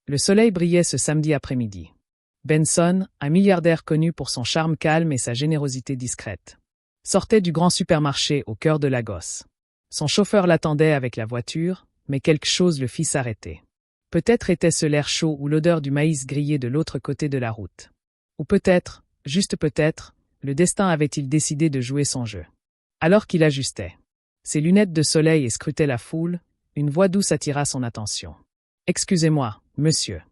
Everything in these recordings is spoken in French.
Le soleil brillait ce samedi après-midi. Benson, un milliardaire connu pour son charme calme et sa générosité discrète, sortait du grand supermarché au cœur de Lagos. Son chauffeur l'attendait avec la voiture, mais quelque chose le fit s'arrêter. Peut-être était-ce l'air chaud ou l'odeur du maïs grillé de l'autre côté de la route. Ou peut-être, juste peut-être, le destin avait-il décidé de jouer son jeu. Alors qu'il ajustait ses lunettes de soleil et scrutait la foule, une voix douce attira son attention. « Excusez-moi, monsieur.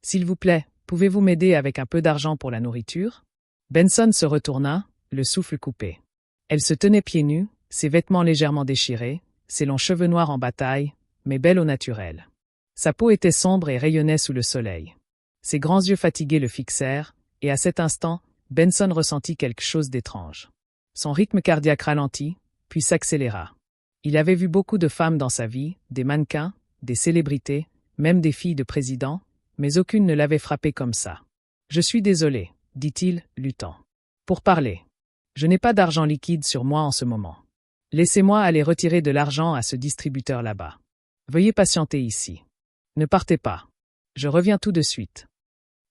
S'il vous plaît, pouvez-vous m'aider avec un peu d'argent pour la nourriture ?» Benson se retourna, le souffle coupé. Elle se tenait pieds nus, ses vêtements légèrement déchirés, ses longs cheveux noirs en bataille, mais belle au naturel. Sa peau était sombre et rayonnait sous le soleil. Ses grands yeux fatigués le fixèrent, et à cet instant, Benson ressentit quelque chose d'étrange. Son rythme cardiaque ralentit, puis s'accéléra. Il avait vu beaucoup de femmes dans sa vie, des mannequins, des célébrités, même des filles de présidents, mais aucune ne l'avait frappé comme ça. « Je suis désolé, » dit-il, luttant. « Pour parler. Je n'ai pas d'argent liquide sur moi en ce moment. Laissez-moi aller retirer de l'argent à ce distributeur là-bas. Veuillez patienter ici. Ne partez pas. Je reviens tout de suite. »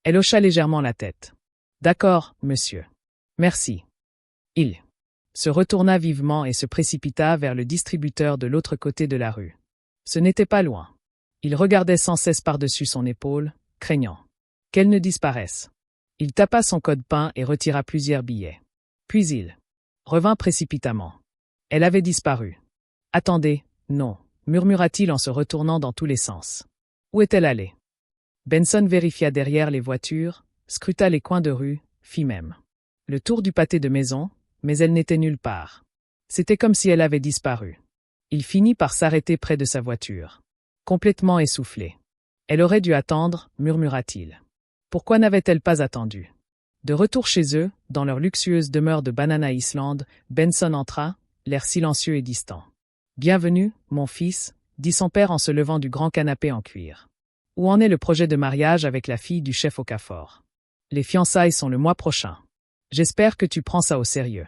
Elle hocha légèrement la tête. « D'accord, monsieur. Merci. » Il se retourna vivement et se précipita vers le distributeur de l'autre côté de la rue. Ce n'était pas loin. Il regardait sans cesse par-dessus son épaule, craignant qu'elle ne disparaisse. Il tapa son code-PIN et retira plusieurs billets. Puis il revint précipitamment. Elle avait disparu. « Attendez, non, » murmura-t-il en se retournant dans tous les sens. Où est-elle allée? Benson vérifia derrière les voitures, scruta les coins de rue, fit même le tour du pâté de maison, mais elle n'était nulle part. C'était comme si elle avait disparu. Il finit par s'arrêter près de sa voiture. Complètement essoufflé. Elle aurait dû attendre, murmura-t-il. Pourquoi n'avait-elle pas attendu? De retour chez eux, dans leur luxueuse demeure de Banana Island, Benson entra, l'air silencieux et distant. « Bienvenue, mon fils, » dit son père en se levant du grand canapé en cuir. « Où en est le projet de mariage avec la fille du chef Okafor? Les fiançailles sont le mois prochain. J'espère que tu prends ça au sérieux. »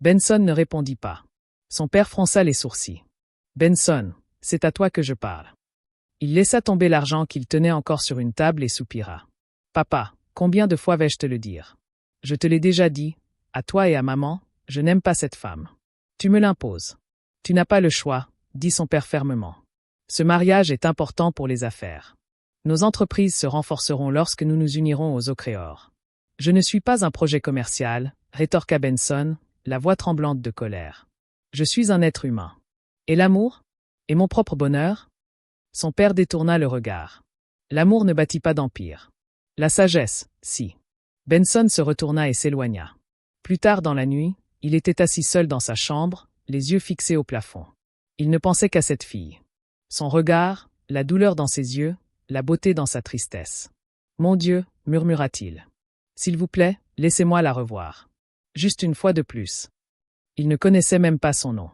Benson ne répondit pas. Son père fronça les sourcils. « Benson, c'est à toi que je parle. » Il laissa tomber l'argent qu'il tenait encore sur une table et soupira. « Papa, combien de fois vais-je te le dire? Je te l'ai déjà dit, à toi et à maman, je n'aime pas cette femme. Tu me l'imposes. Tu n'as pas le choix, » dit son père fermement. « Ce mariage est important pour les affaires. Nos entreprises se renforceront lorsque nous nous unirons aux Ocréors. Je ne suis pas un projet commercial, rétorqua Benson, la voix tremblante de colère. Je suis un être humain. Et l'amour? Et mon propre bonheur? Son père détourna le regard. L'amour ne bâtit pas d'empire. La sagesse, si. Benson se retourna et s'éloigna. Plus tard dans la nuit, il était assis seul dans sa chambre, les yeux fixés au plafond. Il ne pensait qu'à cette fille. Son regard, la douleur dans ses yeux, la beauté dans sa tristesse. Mon Dieu, murmura-t-il. S'il vous plaît, laissez-moi la revoir. Juste une fois de plus. Il ne connaissait même pas son nom.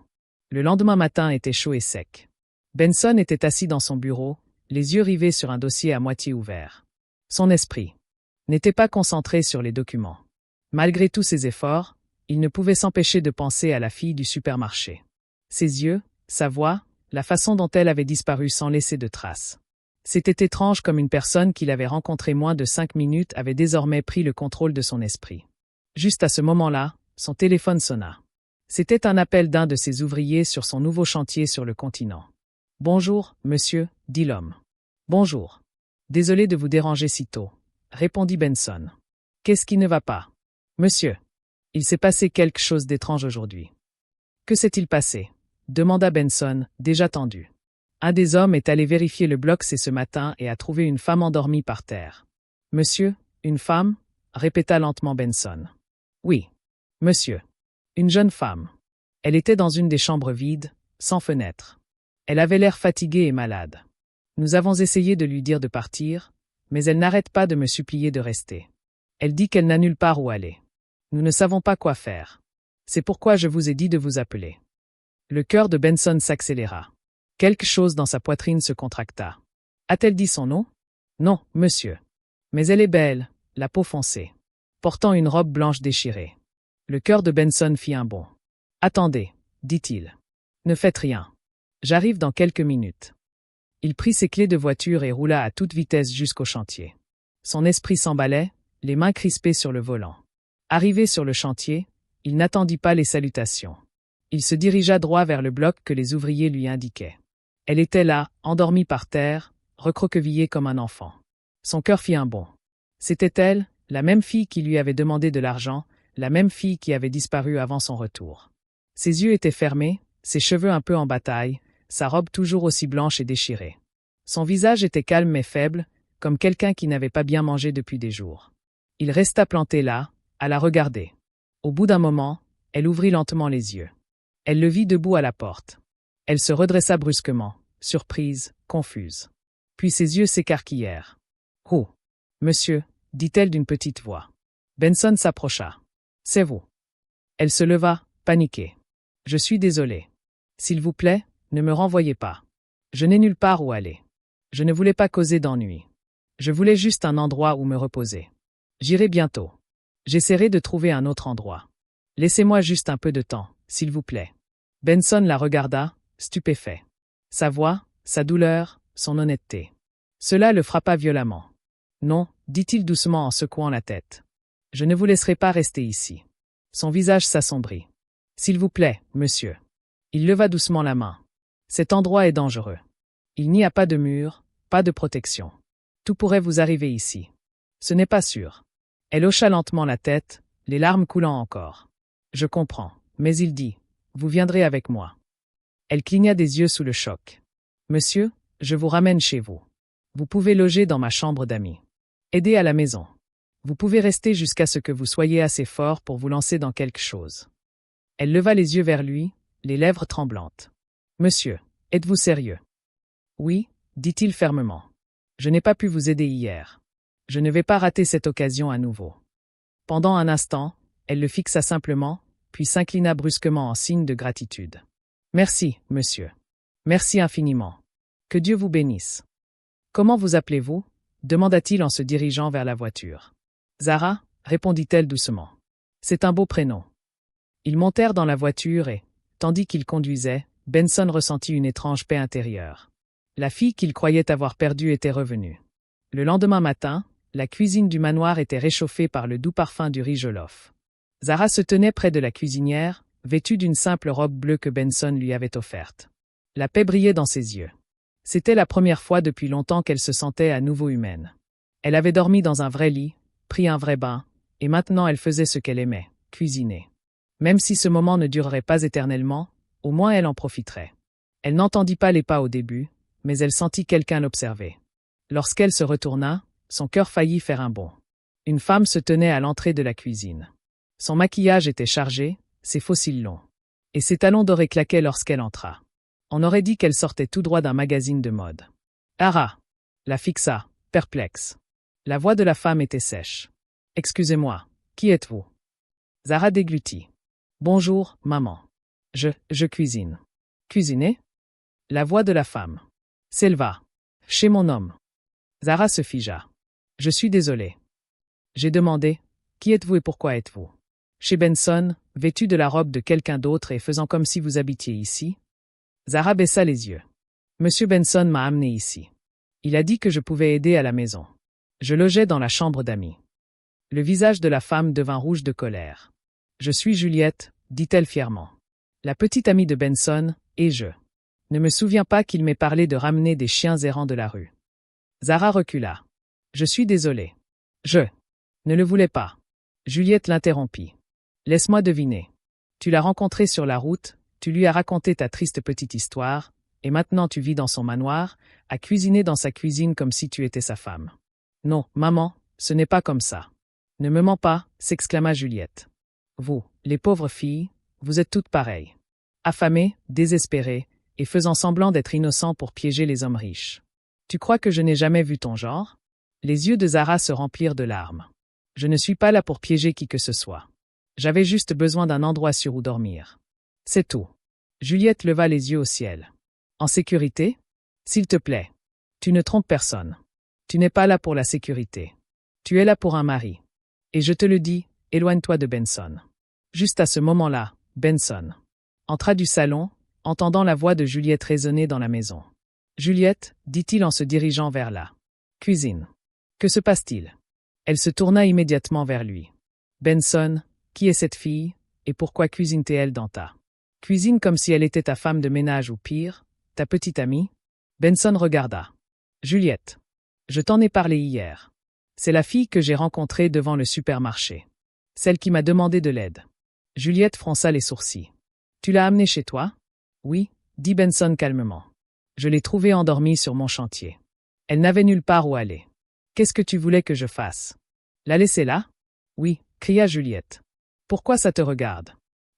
Le lendemain matin était chaud et sec. Benson était assis dans son bureau, les yeux rivés sur un dossier à moitié ouvert. Son esprit n'était pas concentré sur les documents. Malgré tous ses efforts, il ne pouvait s'empêcher de penser à la fille du supermarché. Ses yeux, sa voix, la façon dont elle avait disparu sans laisser de traces. C'était étrange comme une personne qu'il avait rencontrée moins de 5 minutes avait désormais pris le contrôle de son esprit. Juste à ce moment-là, son téléphone sonna. C'était un appel d'un de ses ouvriers sur son nouveau chantier sur le continent. « Bonjour, monsieur, » dit l'homme. « Bonjour. Désolé de vous déranger si tôt, » répondit Benson. « Qu'est-ce qui ne va pas? » « Monsieur, il s'est passé quelque chose d'étrange aujourd'hui. »« Que s'est-il passé? » demanda Benson, déjà tendu. « Un des hommes est allé vérifier le bloc ce matin et a trouvé une femme endormie par terre. »« Monsieur, une femme ?» répéta lentement Benson. « Oui. Monsieur. Une jeune femme. Elle était dans une des chambres vides, sans fenêtre. Elle avait l'air fatiguée et malade. Nous avons essayé de lui dire de partir, mais elle n'arrête pas de me supplier de rester. Elle dit qu'elle n'a nulle part où aller. Nous ne savons pas quoi faire. C'est pourquoi je vous ai dit de vous appeler. » Le cœur de Benson s'accéléra. Quelque chose dans sa poitrine se contracta. A-t-elle dit son nom? Non, monsieur. Mais elle est belle, la peau foncée, portant une robe blanche déchirée. Le cœur de Benson fit un bond. Attendez, dit-il. Ne faites rien. J'arrive dans quelques minutes. Il prit ses clés de voiture et roula à toute vitesse jusqu'au chantier. Son esprit s'emballait, les mains crispées sur le volant. Arrivé sur le chantier, il n'attendit pas les salutations. Il se dirigea droit vers le bloc que les ouvriers lui indiquaient. Elle était là, endormie par terre, recroquevillée comme un enfant. Son cœur fit un bond. C'était elle, la même fille qui lui avait demandé de l'argent, la même fille qui avait disparu avant son retour. Ses yeux étaient fermés, ses cheveux un peu en bataille, sa robe toujours aussi blanche et déchirée. Son visage était calme mais faible, comme quelqu'un qui n'avait pas bien mangé depuis des jours. Il resta planté là, à la regarder. Au bout d'un moment, elle ouvrit lentement les yeux. Elle le vit debout à la porte. Elle se redressa brusquement, surprise, confuse. Puis ses yeux s'écarquillèrent. « Oh, monsieur », dit-elle d'une petite voix. Benson s'approcha. « C'est vous. » Elle se leva, paniquée. « Je suis désolée. S'il vous plaît, ne me renvoyez pas. Je n'ai nulle part où aller. Je ne voulais pas causer d'ennui. Je voulais juste un endroit où me reposer. J'irai bientôt. J'essaierai de trouver un autre endroit. Laissez-moi juste un peu de temps, s'il vous plaît. » Benson la regarda, stupéfait. Sa voix, sa douleur, son honnêteté. Cela le frappa violemment. « Non, » dit-il doucement en secouant la tête. « Je ne vous laisserai pas rester ici. » Son visage s'assombrit. « S'il vous plaît, monsieur. » Il leva doucement la main. « Cet endroit est dangereux. Il n'y a pas de mur, pas de protection. Tout pourrait vous arriver ici. Ce n'est pas sûr. » Elle hocha lentement la tête, les larmes coulant encore. « Je comprends, mais il dit, vous viendrez avec moi. » Elle cligna des yeux sous le choc. « Monsieur, je vous ramène chez vous. Vous pouvez loger dans ma chambre d'amis. Aidez à la maison. Vous pouvez rester jusqu'à ce que vous soyez assez fort pour vous lancer dans quelque chose. » Elle leva les yeux vers lui, les lèvres tremblantes. « Monsieur, êtes-vous sérieux? » « Oui, » dit-il fermement. « Je n'ai pas pu vous aider hier. Je ne vais pas rater cette occasion à nouveau. » Pendant un instant, elle le fixa simplement, puis s'inclina brusquement en signe de gratitude. « Merci, monsieur. Merci infiniment. Que Dieu vous bénisse. »« Comment vous appelez-vous » demanda-t-il en se dirigeant vers la voiture. « Zara » répondit-elle doucement. « C'est un beau prénom. » Ils montèrent dans la voiture et, tandis qu'ils conduisaient, Benson ressentit une étrange paix intérieure. La fille qu'il croyait avoir perdue était revenue. Le lendemain matin, la cuisine du manoir était réchauffée par le doux parfum du riz jollof. Zara se tenait près de la cuisinière, vêtue d'une simple robe bleue que Benson lui avait offerte. La paix brillait dans ses yeux. C'était la première fois depuis longtemps qu'elle se sentait à nouveau humaine. Elle avait dormi dans un vrai lit, pris un vrai bain, et maintenant elle faisait ce qu'elle aimait, cuisiner. Même si ce moment ne durerait pas éternellement, au moins elle en profiterait. Elle n'entendit pas les pas au début, mais elle sentit quelqu'un l'observer. Lorsqu'elle se retourna, son cœur faillit faire un bond. Une femme se tenait à l'entrée de la cuisine. Son maquillage était chargé, ses faux cils longs. Et ses talons dorés claquaient lorsqu'elle entra. On aurait dit qu'elle sortait tout droit d'un magazine de mode. « Zara » la fixa, perplexe. La voix de la femme était sèche. « Excusez-moi, qui êtes-vous » Zara déglutit. « Bonjour, maman. Je cuisine. »« Cuisiner » La voix de la femme s'éleva. « Chez mon homme. » Zara se figea. « Je suis désolée. » J'ai demandé, « Qui êtes-vous et pourquoi êtes-vous » Chez Benson, vêtu de la robe de quelqu'un d'autre et faisant comme si vous habitiez ici. Zara baissa les yeux. « Monsieur Benson m'a amené ici. Il a dit que je pouvais aider à la maison. Je logeais dans la chambre d'amis. » Le visage de la femme devint rouge de colère. « Je suis Juliette, » dit-elle fièrement. « La petite amie de Benson, et je ne me souviens pas qu'il m'ait parlé de ramener des chiens errants de la rue. » Zara recula. « Je suis désolée. Je ne le voulais pas. » Juliette l'interrompit. « Laisse-moi deviner. Tu l'as rencontré sur la route, tu lui as raconté ta triste petite histoire, et maintenant tu vis dans son manoir, à cuisiner dans sa cuisine comme si tu étais sa femme. »« Non, maman, ce n'est pas comme ça. »« Ne me mens pas, » s'exclama Juliette. « Vous, les pauvres filles, vous êtes toutes pareilles. Affamées, désespérées, et faisant semblant d'être innocents pour piéger les hommes riches. Tu crois que je n'ai jamais vu ton genre ?» Les yeux de Zara se remplirent de larmes. « Je ne suis pas là pour piéger qui que ce soit. J'avais juste besoin d'un endroit sûr où dormir. C'est tout. » Juliette leva les yeux au ciel. « En sécurité ? S'il te plaît. Tu ne trompes personne. Tu n'es pas là pour la sécurité. Tu es là pour un mari. Et je te le dis, éloigne-toi de Benson. » Juste à ce moment-là, Benson entra du salon, entendant la voix de Juliette résonner dans la maison. Juliette, dit-il en se dirigeant vers la cuisine. Que se passe-t-il? Elle se tourna immédiatement vers lui. Benson, qui est cette fille, et pourquoi cuisine-t-elle dans ta cuisine comme si elle était ta femme de ménage ou pire, ta petite amie? Benson regarda. Juliette. Je t'en ai parlé hier. C'est la fille que j'ai rencontrée devant le supermarché. Celle qui m'a demandé de l'aide. Juliette fronça les sourcils. Tu l'as amenée chez toi? Oui, dit Benson calmement. Je l'ai trouvée endormie sur mon chantier. Elle n'avait nulle part où aller. Qu'est-ce que tu voulais que je fasse? La laisser là? Oui, cria Juliette. Pourquoi ça te regarde?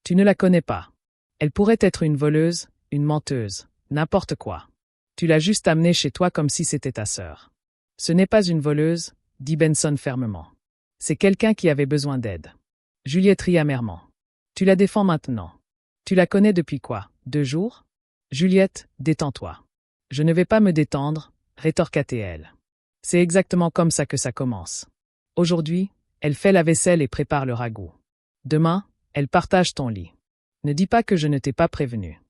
Tu ne la connais pas. Elle pourrait être une voleuse, une menteuse, n'importe quoi. Tu l'as juste amenée chez toi comme si c'était ta sœur. Ce n'est pas une voleuse, dit Benson fermement. C'est quelqu'un qui avait besoin d'aide. Juliette rit amèrement. Tu la défends maintenant. Tu la connais depuis quoi, 2 jours? Juliette, détends-toi. Je ne vais pas me détendre, rétorqua-t-elle. C'est exactement comme ça que ça commence. Aujourd'hui, elle fait la vaisselle et prépare le ragoût. Demain, elle partage ton lit. Ne dis pas que je ne t'ai pas prévenu.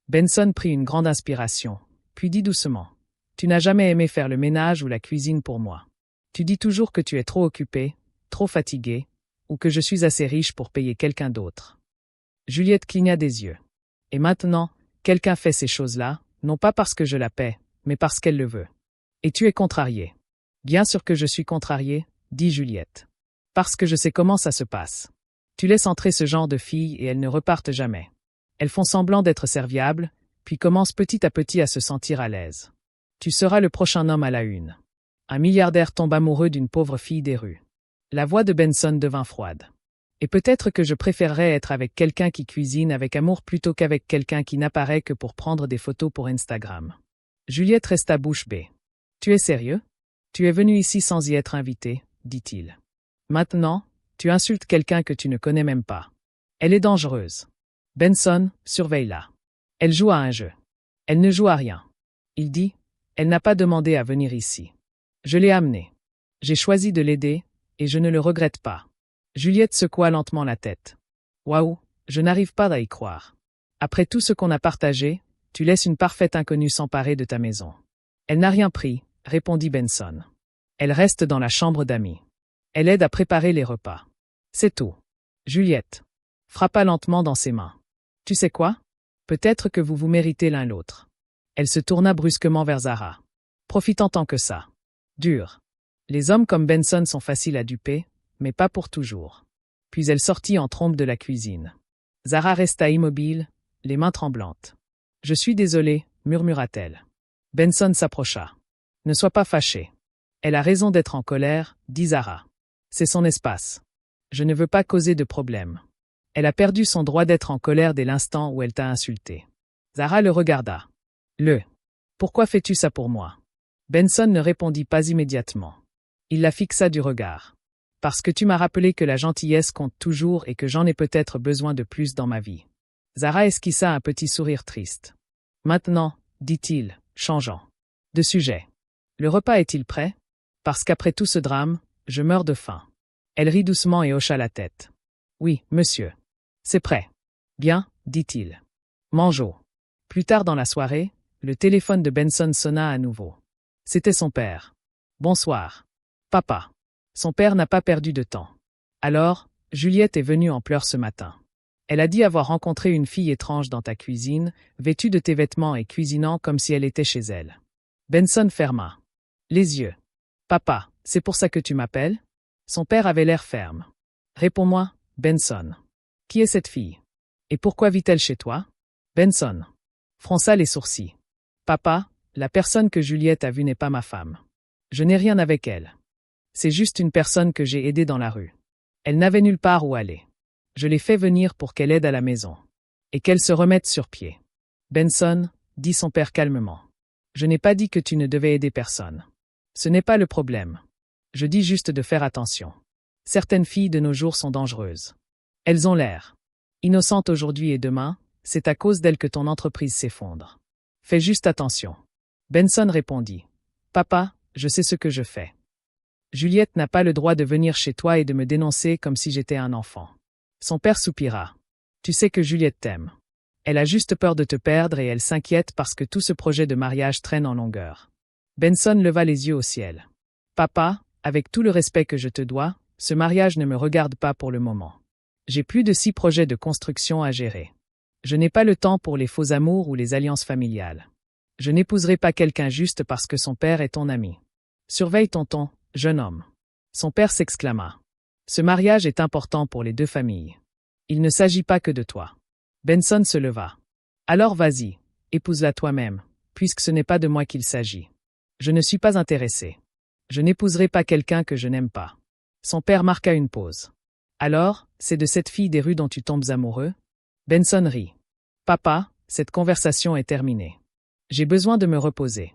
Benson prit une grande inspiration, puis dit doucement. Tu n'as jamais aimé faire le ménage ou la cuisine pour moi. Tu dis toujours que tu es trop occupé, trop fatigué, ou que je suis assez riche pour payer quelqu'un d'autre. Juliette cligna des yeux. Et maintenant, quelqu'un fait ces choses-là, non pas parce que je la paie, mais parce qu'elle le veut. Et tu es contrarié. Bien sûr que je suis contrarié, dit Juliette. Parce que je sais comment ça se passe. Tu laisses entrer ce genre de filles et elles ne repartent jamais. Elles font semblant d'être serviables, puis commencent petit à petit à se sentir à l'aise. Tu seras le prochain homme à la une. Un milliardaire tombe amoureux d'une pauvre fille des rues. La voix de Benson devint froide. Et peut-être que je préférerais être avec quelqu'un qui cuisine avec amour plutôt qu'avec quelqu'un qui n'apparaît que pour prendre des photos pour Instagram. Juliette resta bouche bée. Tu es sérieux? Tu es venu ici sans y être invité, dit-il. Maintenant, tu insultes quelqu'un que tu ne connais même pas. Elle est dangereuse. Benson, surveille-la. Elle joue à un jeu. Elle ne joue à rien. Il dit, elle n'a pas demandé à venir ici. Je l'ai amenée. J'ai choisi de l'aider, et je ne le regrette pas. Juliette secoua lentement la tête. Waouh, je n'arrive pas à y croire. Après tout ce qu'on a partagé, tu laisses une parfaite inconnue s'emparer de ta maison. Elle n'a rien pris, répondit Benson. Elle reste dans la chambre d'amis. Elle aide à préparer les repas. C'est tout. Juliette frappa lentement dans ses mains. Tu sais quoi? Peut-être que vous vous méritez l'un l'autre. Elle se tourna brusquement vers Zara. Profitant tant que ça. Dur. Les hommes comme Benson sont faciles à duper, mais pas pour toujours. Puis elle sortit en trombe de la cuisine. Zara resta immobile, les mains tremblantes. Je suis désolée, murmura-t-elle. Benson s'approcha. Ne sois pas fâché. Elle a raison d'être en colère, dit Zara. C'est son espace. Je ne veux pas causer de problème. Elle a perdu son droit d'être en colère dès l'instant où elle t'a insulté. Zara le regarda. Pourquoi fais-tu ça pour moi? Benson ne répondit pas immédiatement. Il la fixa du regard. Parce que tu m'as rappelé que la gentillesse compte toujours et que j'en ai peut-être besoin de plus dans ma vie. Zara esquissa un petit sourire triste. Maintenant, dit-il, changeant de sujet. Le repas est-il prêt? Parce qu'après tout ce drame, je meurs de faim. Elle rit doucement et hocha la tête. Oui, monsieur. C'est prêt. Bien, dit-il. Mangeons. Plus tard dans la soirée, le téléphone de Benson sonna à nouveau. C'était son père. Bonsoir. Papa. Son père n'a pas perdu de temps. Alors, Juliette est venue en pleurs ce matin. Elle a dit avoir rencontré une fille étrange dans ta cuisine, vêtue de tes vêtements et cuisinant comme si elle était chez elle. Benson ferma les yeux. Papa, c'est pour ça que tu m'appelles? Son père avait l'air ferme. Réponds-moi, Benson. Qui est cette fille? Et pourquoi vit-elle chez toi? Benson fronça les sourcils. Papa, la personne que Juliette a vue n'est pas ma femme. Je n'ai rien avec elle. C'est juste une personne que j'ai aidée dans la rue. Elle n'avait nulle part où aller. Je l'ai fait venir pour qu'elle aide à la maison. Et qu'elle se remette sur pied. Benson, dit son père calmement. Je n'ai pas dit que tu ne devais aider personne. Ce n'est pas le problème. Je dis juste de faire attention. Certaines filles de nos jours sont dangereuses. Elles ont l'air innocentes aujourd'hui et demain, c'est à cause d'elles que ton entreprise s'effondre. Fais juste attention. Benson répondit. Papa, je sais ce que je fais. Juliette n'a pas le droit de venir chez toi et de me dénoncer comme si j'étais un enfant. Son père soupira. Tu sais que Juliette t'aime. Elle a juste peur de te perdre et elle s'inquiète parce que tout ce projet de mariage traîne en longueur. Benson leva les yeux au ciel. Papa, avec tout le respect que je te dois, ce mariage ne me regarde pas pour le moment. J'ai plus de 6 projets de construction à gérer. Je n'ai pas le temps pour les faux amours ou les alliances familiales. Je n'épouserai pas quelqu'un juste parce que son père est ton ami. Surveille ton ton, jeune homme. Son père s'exclama. Ce mariage est important pour les 2 familles. Il ne s'agit pas que de toi. Benson se leva. Alors vas-y, épouse-la toi-même, puisque ce n'est pas de moi qu'il s'agit. Je ne suis pas intéressé. Je n'épouserai pas quelqu'un que je n'aime pas. Son père marqua une pause. Alors, c'est de cette fille des rues dont tu tombes amoureux? Benson rit. Papa, cette conversation est terminée. J'ai besoin de me reposer.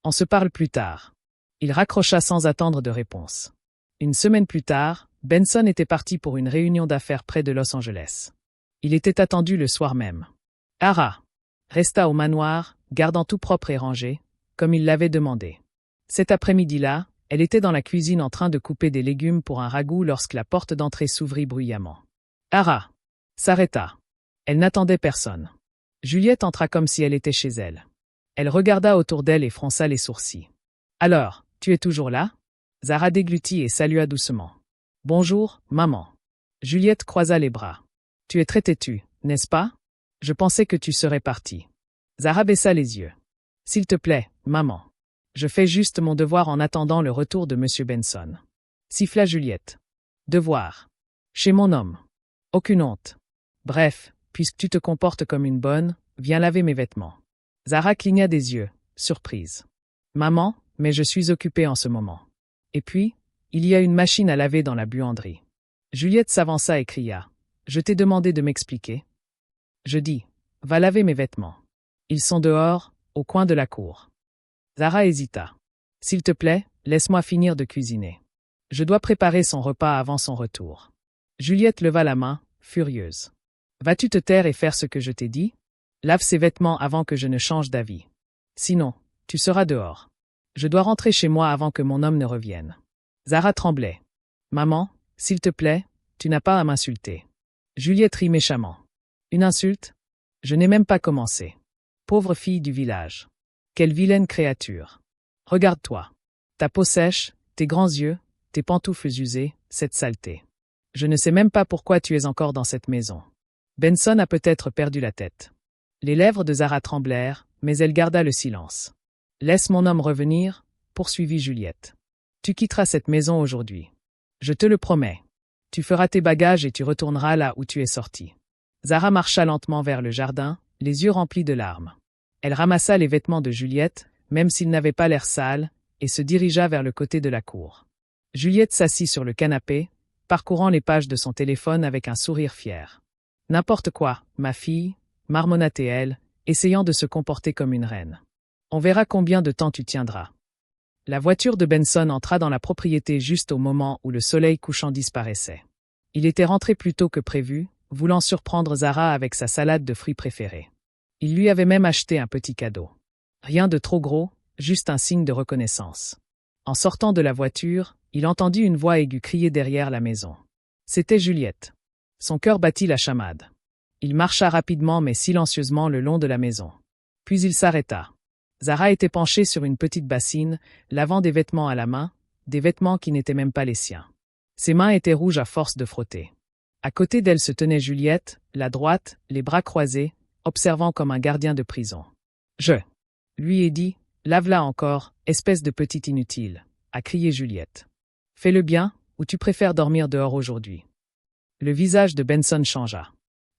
On se parle plus tard. Il raccrocha sans attendre de réponse. Une semaine plus tard, Benson était parti pour une réunion d'affaires près de Los Angeles. Il était attendu le soir même. Zara resta au manoir, gardant tout propre et rangé, comme il l'avait demandé. Cet après-midi-là, elle était dans la cuisine en train de couper des légumes pour un ragoût lorsque la porte d'entrée s'ouvrit bruyamment. Zara s'arrêta. Elle n'attendait personne. Juliette entra comme si elle était chez elle. Elle regarda autour d'elle et fronça les sourcils. Alors, tu es toujours là? Zara déglutit et salua doucement. Bonjour, maman. Juliette croisa les bras. Tu es très têtue, n'est-ce pas? Je pensais que tu serais partie. Zara baissa les yeux. S'il te plaît, maman. Je fais juste mon devoir en attendant le retour de Monsieur Benson. Siffla Juliette. Devoir. Chez mon homme. Aucune honte. Bref, puisque tu te comportes comme une bonne, viens laver mes vêtements. Zara cligna des yeux, surprise. Maman, mais je suis occupée en ce moment. Et puis, il y a une machine à laver dans la buanderie. Juliette s'avança et cria. Je t'ai demandé de m'expliquer. Je dis, va laver mes vêtements. Ils sont dehors, au coin de la cour. Zara hésita. S'il te plaît, laisse-moi finir de cuisiner. Je dois préparer son repas avant son retour. Juliette leva la main, furieuse. Vas-tu te taire et faire ce que je t'ai dit? Lave ses vêtements avant que je ne change d'avis. Sinon, tu seras dehors. Je dois rentrer chez moi avant que mon homme ne revienne. Zara tremblait. Maman, s'il te plaît, tu n'as pas à m'insulter. Juliette rit méchamment. Une insulte? Je n'ai même pas commencé. Pauvre fille du village. Quelle vilaine créature. Regarde-toi. Ta peau sèche, tes grands yeux, tes pantoufles usées, cette saleté. Je ne sais même pas pourquoi tu es encore dans cette maison. Benson a peut-être perdu la tête. Les lèvres de Zara tremblèrent, mais elle garda le silence. Laisse mon homme revenir, poursuivit Juliette. Tu quitteras cette maison aujourd'hui. Je te le promets. Tu feras tes bagages et tu retourneras là où tu es sorti. Zara marcha lentement vers le jardin, les yeux remplis de larmes. Elle ramassa les vêtements de Juliette, même s'ils n'avaient pas l'air sales, et se dirigea vers le côté de la cour. Juliette s'assit sur le canapé, parcourant les pages de son téléphone avec un sourire fier. N'importe quoi, ma fille, marmonna-t-elle, essayant de se comporter comme une reine. On verra combien de temps tu tiendras. La voiture de Benson entra dans la propriété juste au moment où le soleil couchant disparaissait. Il était rentré plus tôt que prévu, voulant surprendre Zara avec sa salade de fruits préférée. Il lui avait même acheté un petit cadeau. Rien de trop gros, juste un signe de reconnaissance. En sortant de la voiture, il entendit une voix aiguë crier derrière la maison. C'était Juliette. Son cœur battit la chamade. Il marcha rapidement mais silencieusement le long de la maison. Puis il s'arrêta. Zara était penchée sur une petite bassine, lavant des vêtements à la main, des vêtements qui n'étaient même pas les siens. Ses mains étaient rouges à force de frotter. À côté d'elle se tenait Juliette, la droite, les bras croisés, observant comme un gardien de prison. Je lui ai dit, lave-la encore, espèce de petite inutile, a crié Juliette. Fais-le bien, ou tu préfères dormir dehors aujourd'hui. Le visage de Benson changea.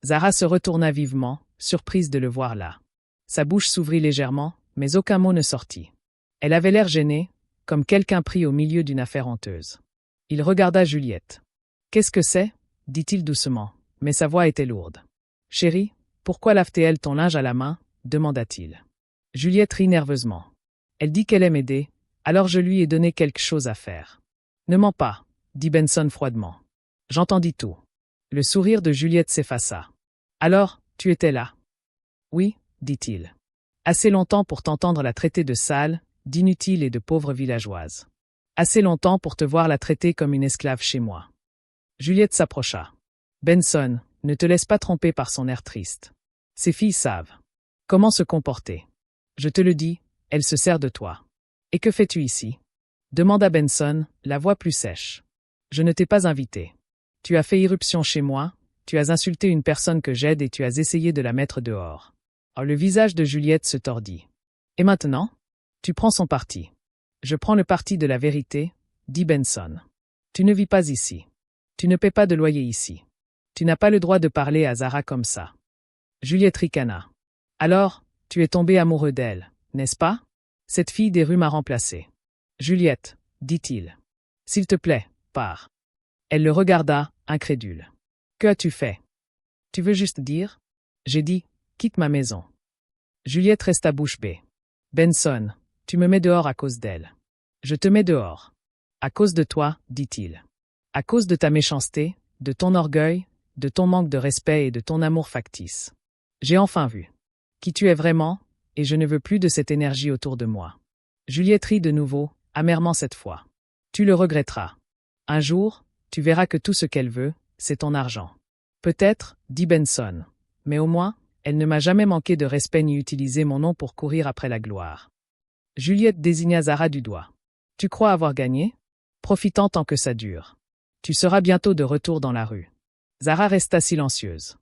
Zara se retourna vivement, surprise de le voir là. Sa bouche s'ouvrit légèrement, mais aucun mot ne sortit. Elle avait l'air gênée, comme quelqu'un pris au milieu d'une affaire honteuse. Il regarda Juliette. « Qu'est-ce que c'est » dit-il doucement, mais sa voix était lourde. « Chérie, pourquoi lave-t-elle ton linge à la main » demanda-t-il. Juliette rit nerveusement. Elle dit qu'elle aime aider, alors je lui ai donné quelque chose à faire. « Ne mens pas » dit Benson froidement. « J'entendis tout. » Le sourire de Juliette s'effaça. « Alors, tu étais là » ? « Oui, dit-il. Assez longtemps pour t'entendre la traiter de sale, d'inutile et de pauvre villageoise. Assez longtemps pour te voir la traiter comme une esclave chez moi. » Juliette s'approcha. « Benson, ne te laisse pas tromper par son air triste. Ces filles savent comment se comporter. Je te le dis, elles se servent de toi. Et que fais-tu ici? Demanda Benson, la voix plus sèche. Je ne t'ai pas invité. Tu as fait irruption chez moi, tu as insulté une personne que j'aide et tu as essayé de la mettre dehors. Oh, le visage de Juliette se tordit. Et maintenant? Tu prends son parti. Je prends le parti de la vérité, dit Benson. Tu ne vis pas ici. Tu ne paies pas de loyer ici. Tu n'as pas le droit de parler à Zara comme ça. Juliette ricana. Alors, tu es tombé amoureux d'elle, n'est-ce pas? Cette fille des rues m'a remplacé. Juliette, dit-il. S'il te plaît, pars. Elle le regarda, incrédule. Que as-tu fait? Tu veux juste dire? J'ai dit, quitte ma maison. Juliette resta bouche bée. Benson, tu me mets dehors à cause d'elle. Je te mets dehors. À cause de toi, dit-il. À cause de ta méchanceté, de ton orgueil, de ton manque de respect et de ton amour factice. J'ai enfin vu qui tu es vraiment, et je ne veux plus de cette énergie autour de moi. Juliette rit de nouveau, amèrement cette fois. Tu le regretteras. Un jour, tu verras que tout ce qu'elle veut, c'est ton argent. Peut-être, dit Benson, mais au moins, elle ne m'a jamais manqué de respect ni utilisé mon nom pour courir après la gloire. Juliette désigna Zara du doigt. Tu crois avoir gagné? Profitant tant que ça dure. Tu seras bientôt de retour dans la rue. Zara resta silencieuse.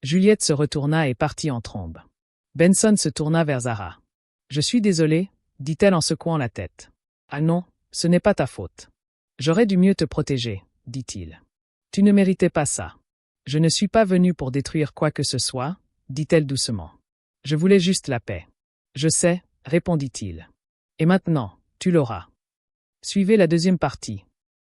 Juliette se retourna et partit en trombe. Benson se tourna vers Zara. Je suis désolée, dit-elle en secouant la tête. Ah non, ce n'est pas ta faute. J'aurais dû mieux te protéger, dit-il. Tu ne méritais pas ça. Je ne suis pas venue pour détruire quoi que ce soit, dit-elle doucement. Je voulais juste la paix. Je sais, répondit-il. Et maintenant, tu l'auras. Suivez la deuxième partie.